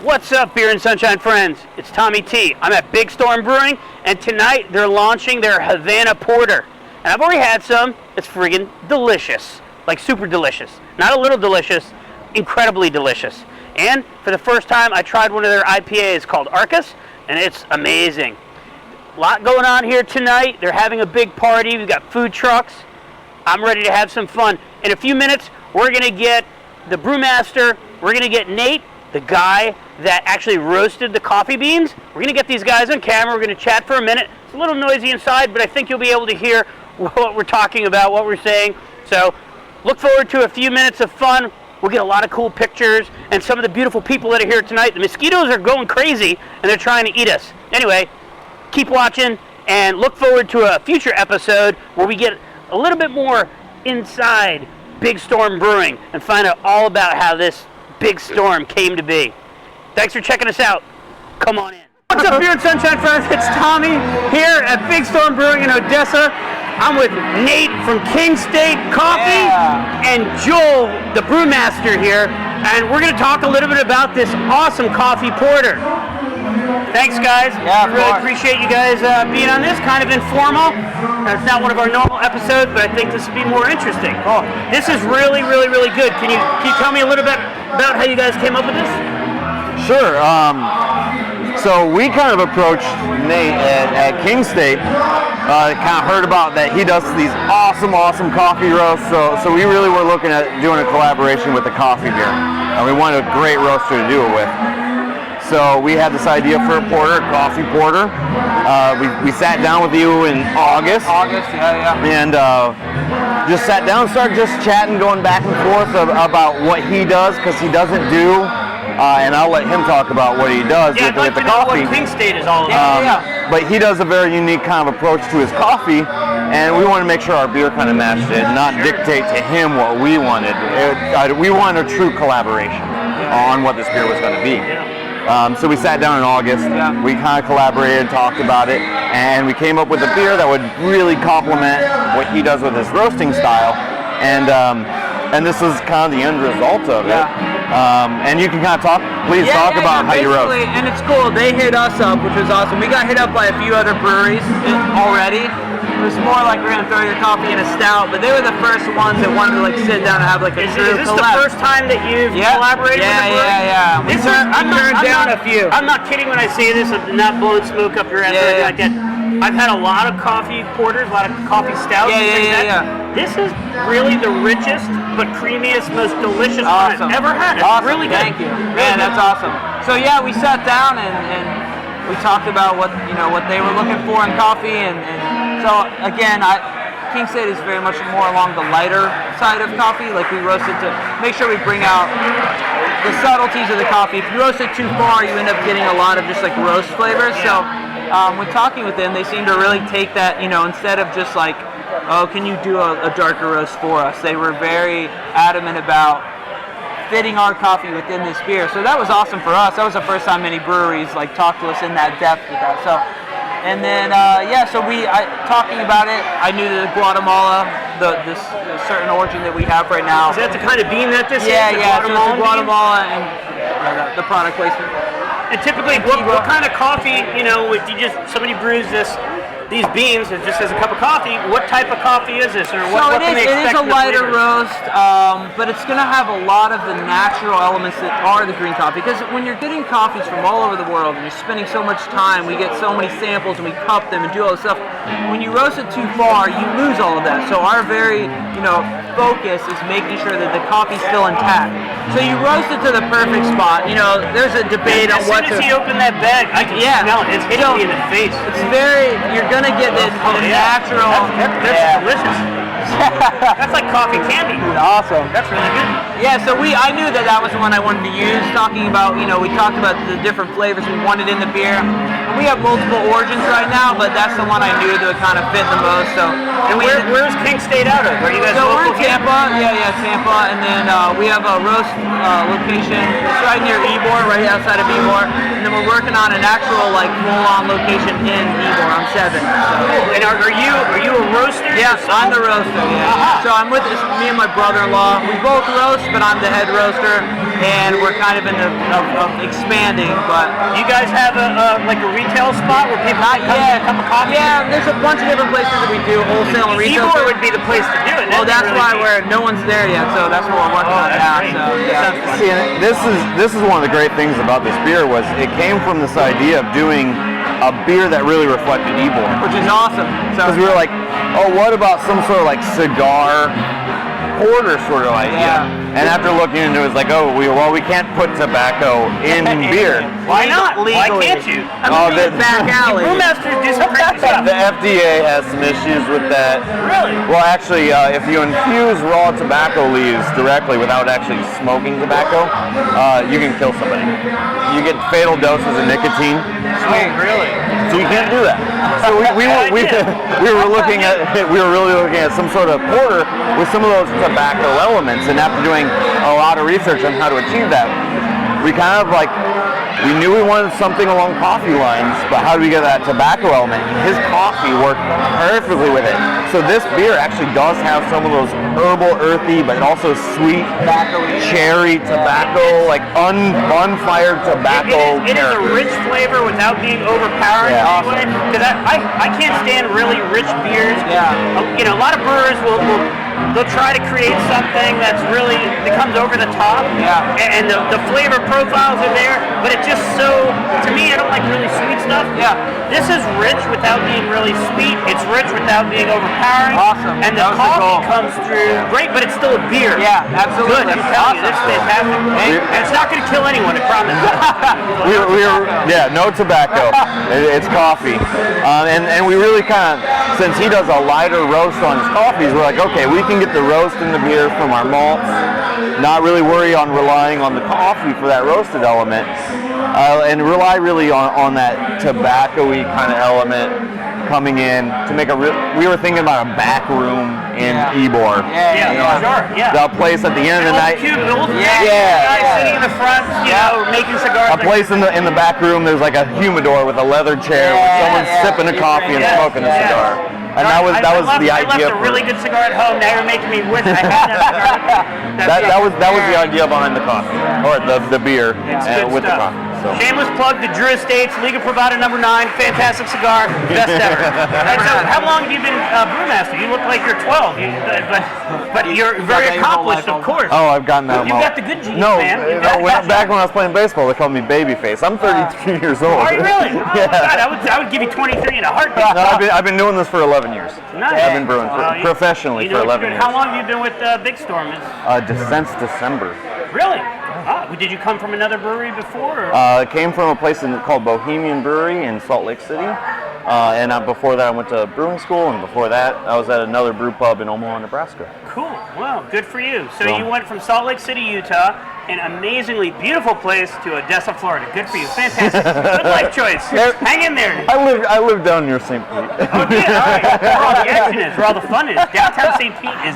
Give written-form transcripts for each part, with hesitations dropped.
What's up, Beer and Sunshine friends? It's Tommy T. I'm at Big Storm Brewing, and tonight they're launching their Havana Porter. And I've already had some. It's friggin' delicious. Like super delicious. Not a little delicious, incredibly delicious. And for the first time, I tried one of their IPAs called Arcus, and it's amazing. A lot going on here tonight. They're having a big party. We've got food trucks. I'm ready to have some fun. In a few minutes, we're gonna get the brewmaster. We're gonna get Nate, the guy that actually roasted the coffee beans. We're gonna get these guys on camera. We're gonna chat for a minute. It's a little noisy inside, but I think you'll be able to hear what we're talking about, what we're saying. So look forward to a few minutes of fun. We'll get a lot of cool pictures and some of the beautiful people that are here tonight. The mosquitoes are going crazy and they're trying to eat us. Anyway, keep watching and look forward to a future episode where we get a little bit more inside Big Storm Brewing and find out all about how this big storm came to be. Thanks for checking us out. Come on in. What's up, Beer and Sunshine friends? It's Tommy here at Big Storm Brewing in Odessa. I'm with Nate from King State Coffee and Joel, the brewmaster here, and we're going to talk a little bit about this awesome coffee porter. Thanks, guys. Yeah, I really appreciate you guys being on this. Kind of informal. It's not one of our normal episodes, but I think this would be more interesting. Oh, this is really, really, really good. Can you tell me a little bit about how you guys came up with this? Sure. So we kind of approached Nate at King State. Kind of heard about that he does these awesome coffee roasts. So we really were looking at doing a collaboration with the coffee beer, and we wanted a great roaster to do it with. So we had this idea for a porter, coffee porter. We sat down with you in August. And just sat down and started just chatting, going back and forth about what he does, because he doesn't do, and I'll let him talk about what he does with the coffee. What King State is all about. But he does a very unique kind of approach to his coffee, and we want to make sure our beer kind of matched it, not dictate to him what we wanted. We wanted a true collaboration on what this beer was going to be. So we sat down in August, we kind of collaborated, talked about it, and we came up with a beer that would really complement what he does with his roasting style, and this is kind of the end result of it. And you can kind of talk about how you roast. And it's cool, they hit us up, which was awesome. We got hit up by a few other breweries already. It was more like we're gonna throw your coffee in a stout, but they were the first ones that wanted to like sit down and have like a true collab. Is this the first time that you've collaborated with a brewery? I'm turned down a few. I'm not kidding when I say this. I'm not blowing smoke up your ass or anything like that. I've had a lot of coffee porters, a lot of coffee stouts. This is really the richest but creamiest, most delicious one I've ever had. It's really good. Thank you. Man, that's awesome. So yeah, we sat down and we talked about what they were looking for in coffee, and so again, King State is very much more along the lighter side of coffee. Like we roast it to make sure we bring out the subtleties of the coffee. If you roast it too far, you end up getting a lot of just like roast flavors. So when talking with them, they seem to really take that, instead of just like, oh, can you do a darker roast for us? They were very adamant about fitting our coffee within this beer. So that was awesome for us. That was the first time many breweries like talked to us in that depth with that. So, and then so talking about it, I knew that Guatemala, this certain origin that we have right now. Is that the kind of bean that this is? Yeah, so it's Guatemala and the product placement. And typically, what kind of coffee, if somebody brews these beans just as a cup of coffee, what type of coffee is this, or what can they expect? It is a lighter roast, but it's going to have a lot of the natural elements that are the green coffee, because when you're getting coffees from all over the world and you're spending so much time, we get so many samples and we cup them and do all this stuff, when you roast it too far, you lose all of that. So our very, focus is making sure that the coffee's still intact. So you roast it to the perfect spot. There's a debate on what to... As soon as he opened that bag, I can smell it. It's hitting me in the face. It's you're going to get the natural... That's delicious. That's like coffee candy. Awesome. That's really good. Yeah, so I knew that was the one I wanted to use, talking about, we talked about the different flavors we wanted in the beer. And we have multiple origins right now, but that's the one I knew that would kind of fit the most. So, and where's King State out of? Are you guys local? We're in Tampa. Yeah, Tampa. And then we have a roast location right near Ybor, right outside of Ybor. And then we're working on an actual, full-on location in Ybor on 7. So. And are you a roaster? Yeah, I'm the roaster. Yeah. So I'm with me and my brother-in-law. We both roast, but I'm the head roaster. and we're kind of in the of expanding. But You guys have a retail spot where people not can come yet. get a cup of coffee? Yeah, there's a bunch of different places that we do wholesale and retail. Igor would be the place to do it. Well, that's really why no one's there yet. So that's what we're working on that's now. great. So That yeah. sounds fun. See, and this is one of the great things about this beer was it came from this idea of doing a beer that really reflected Ybor. Which is awesome. So Because we were like, oh, what about some sort of like cigar porter sort of idea? Yeah. And after looking into it, it's like, oh, we can't put tobacco in beer. Why not? Why Legally. can't you? Oh, the back alley. Brewmasters do some crazy stuff. The FDA has some issues with that. Really? Well, actually, if you infuse raw tobacco leaves directly without actually smoking tobacco, you can kill somebody. You get fatal doses of nicotine. Sweet. Really? So you can't do that. So we were looking at really looking at some sort of porter with some of those tobacco elements, and after doing a lot of research on how to achieve that, we kind of we knew we wanted something along coffee lines, but how do we get that tobacco element? His coffee worked perfectly with it. So this beer actually does have some of those herbal, earthy, but also sweet cherry tobacco, like unfired tobacco. It is a rich flavor without being overpowering Yeah. anyway. Because I can't stand really rich beers. Yeah. A lot of brewers they'll try to create something that comes over the top. Yeah. And the flavor profiles are there, but it's just so, to me, I don't like really sweet stuff. Yeah. This is rich without being really sweet. It's rich without being overpowering. Awesome. And the That was the coffee goal. comes through great, but it's still a beer. Yeah, absolutely. Good, I'm telling you, this is fantastic. Awesome. And it's not going to kill anyone, I promise. No tobacco. It's coffee. And we really kind of, since he does a lighter roast on his coffees, we're like, okay, we can get the roast in the beer from our malts, not really worry on relying on the coffee for that roasted element, and rely really on that tobacco-y kind of element coming in to make we were thinking about a back room in Ybor. Yeah, sure, yeah. The place at the end of the night. The old Yeah. guy sitting in the front, making cigars. A place in the back room, there's like a humidor with a leather chair with someone sipping a coffee and smoking a cigar. And that was the I idea. left a really good cigar at home. Now you're making me wish I had that cigar. that was the idea behind the coffee, or the beer It's good with stuff. the coffee. So. Shameless plug to Drew Estates, Liga Privada #9, fantastic cigar, best ever. And so, how long have you been brewmaster? You look like you're 12, but you're very accomplished, of course. Oh, I've gotten that. You've got the good genes, no, man. back when I was playing baseball, they called me Babyface. I'm 33 years old. Are you really? Oh, Yeah. God, I would give you 23 in a heartbeat. No, I've been doing this for 11 years. Nice. I've been brewing professionally you know for what 11 you're years. doing. How long have you been with Big Storm? Since December. Really? Did you come from another brewery before? Or? It came from a place called Bohemian Brewery in Salt Lake City. And before that, I went to brewing school, and before that, I was at another brew pub in Omaha, Nebraska. Cool. Well, good for you. So you went from Salt Lake City, Utah, an amazingly beautiful place, to Odessa, Florida. Good for you. Fantastic. Good life choice. Hang in there. I live down near St. Pete. Oh, yeah, all right. Where all the action is, where all the fun is. Downtown St. Pete is.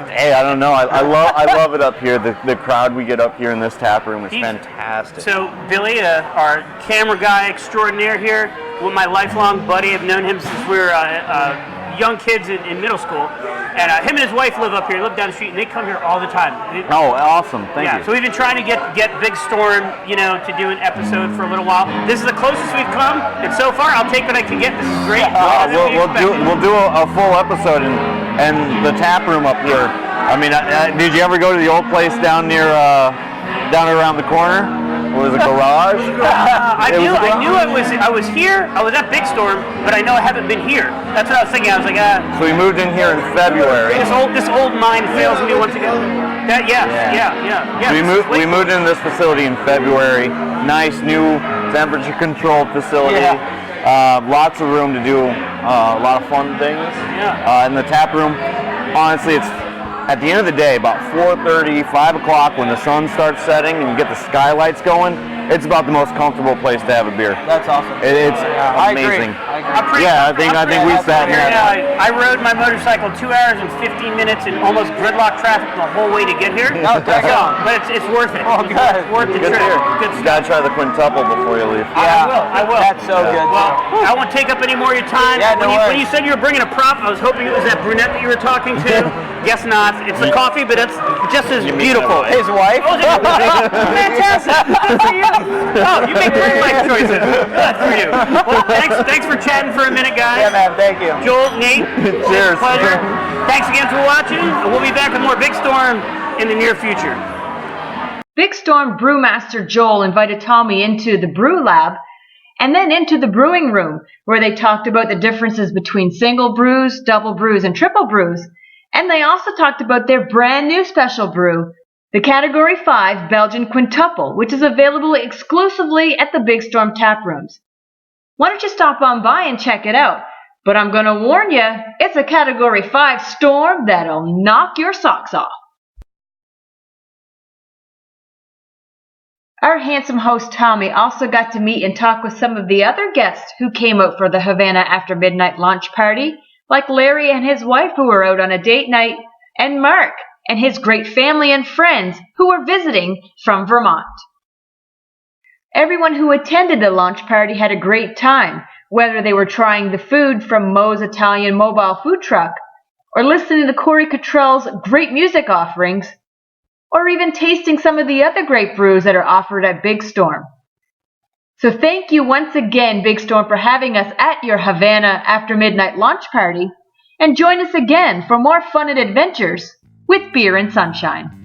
Hey, I don't know. I love it up here. The crowd we get up here in this tap room is fantastic. So Billy, our camera guy extraordinaire here, with my lifelong buddy. I've known him since we were young kids in middle school. And him and his wife live up here, live down the street, and they come here all the time. Oh, awesome. Thank you. So we've been trying to get Big Storm, to do an episode for a little while. This is the closest we've come, and so far I'll take what I can get. This is great. We'll do a full episode and the tap room up here. I mean, did you ever go to the old place down around the corner? What was it, garage? I knew I was here. I was at Big Storm, but I know I haven't been here. That's what I was thinking. I was like, So we moved in here in February. This old mind fails me once again. Yeah. We moved into this facility in February. Nice new temperature controlled facility. Yeah. Lots of room to do a lot of fun things. Yeah. In the tap room, honestly, it's at the end of the day, about 4:30, 5 o'clock, when the sun starts setting and you get the skylights going, it's about the most comfortable place to have a beer. That's awesome. It's I amazing. agree. I think we sat here. I rode my motorcycle 2 hours and 15 minutes in almost gridlock traffic the whole way to get here. No, but it's worth it. Oh, good. It's worth the Good trip. beer. Good You stuff. gotta try the quintuple before you leave. I will. That's so good. Well, I won't take up any more of your time. Yeah, no when worries. you said you were bringing a prop, I was hoping it was that brunette that you were talking to. Guess not. It's the coffee, but it's just as beautiful. His wife? Oh, fantastic! Good for you. Oh, you make great life choices. Good for you. Well, thanks for chatting for a minute, guys. Yeah, man, thank you. Joel, Nate, Cheers. pleasure. Thanks again for watching. We'll be back with more Big Storm in the near future. Big Storm Brewmaster Joel invited Tommy into the brew lab and then into the brewing room, where they talked about the differences between single brews, double brews, and triple brews. And they also talked about their brand new special brew, the Category 5 Belgian Quintuple, which is available exclusively at the Big Storm tap rooms. Why don't you stop on by and check it out? But I'm going to warn you, it's a Category 5 storm that'll knock your socks off. Our handsome host Tommy also got to meet and talk with some of the other guests who came out for the Havana After Midnight launch party, like Larry and his wife who were out on a date night, and Mark and his great family and friends who were visiting from Vermont. Everyone who attended the launch party had a great time, whether they were trying the food from Moe's Italian mobile food truck, or listening to Corey Cottrell's great music offerings, or even tasting some of the other great brews that are offered at Big Storm. So thank you once again, Big Storm, for having us at your Havana After Midnight launch party, and join us again for more fun and adventures with Beer and Sunshine.